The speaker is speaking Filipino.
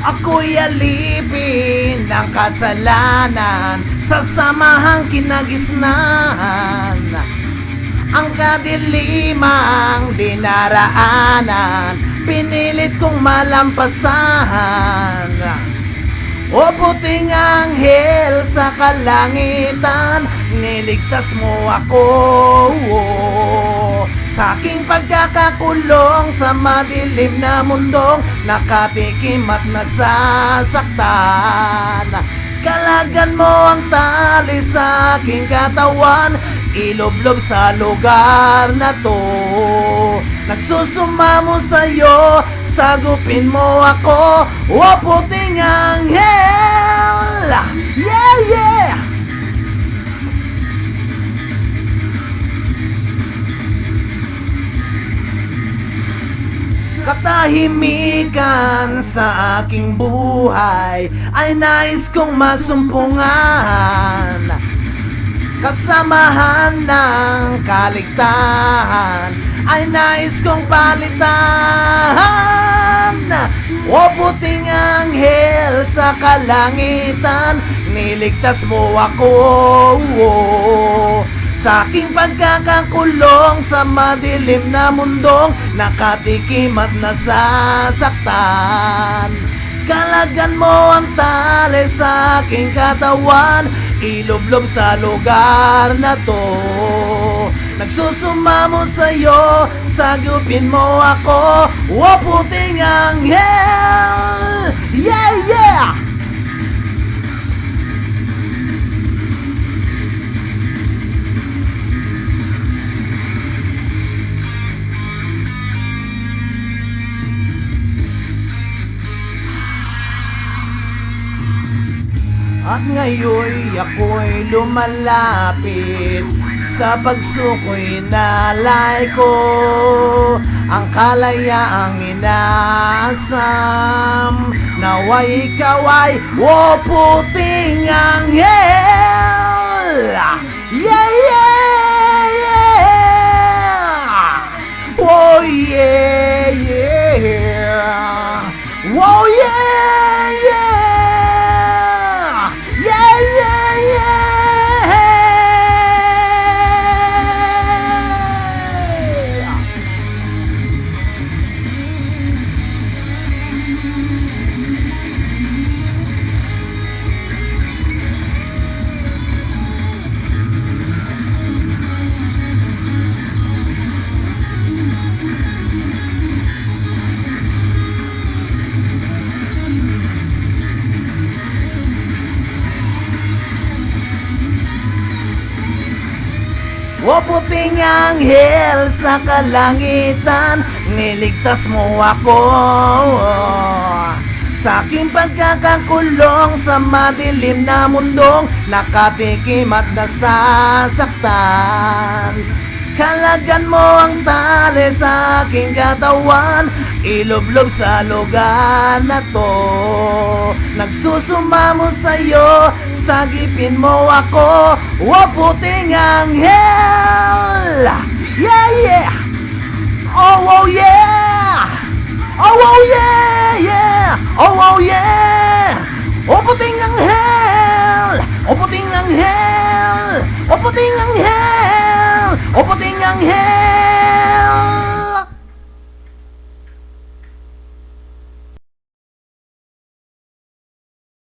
Ako'y alipin ng kasalanan sa samahang kinagisnan. Ang kadilimang dinaraanan, pinilit kong malampasan. O puting anghel sa kalangitan, niligtas mo ako sa aking pagkakakulong sa madilim na mundong nakatikim at nasasaktan. Kalagan mo ang tali sa aking katawan, iloblob sa lugar na to. Nagsusumamo sa'yo, sagupin mo ako, o puting anghel. Yeah, yeah! Katahimikan sa aking buhay ay nais kong masumpungan. Kasamahan ng kaligtahan ay nais kong palitan. O puting anghel sa kalangitan, niligtas mo ako sa aking pagkakakulong sa madilim na mundong nakatikim at nasasaktan. Kalagan mo ang tali sa aking katawan, ilublob sa lugar na to. Nagsusumamo sa'yo, sagupin mo ako, o puting anghel. Yeah, yeah! At ngayon ako'y lumalapit sa pagsuko'y nalay ko, ang kalayaang inaasam. Nawa'y ikaw ay, o puting anghel. Yeah, yeah, yeah! Oh yeah, yeah! Oh yeah, yeah! O puting anghel sa kalangitan, niligtas mo ako sa aking pagkakakulong sa madilim na mundong nakatikim at nasasaktan. Kalagan mo ang tali sa aking katawan, ilublob sa lugar na to. Nagsusumamo sa'yo, sagipin mo ako, o puting anghel. Yeah, yeah! Oh, oh, yeah! Oh, oh, yeah, yeah! Oh, oh, yeah! O puting anghel! O puting anghel! O puting anghel! O puting anghel!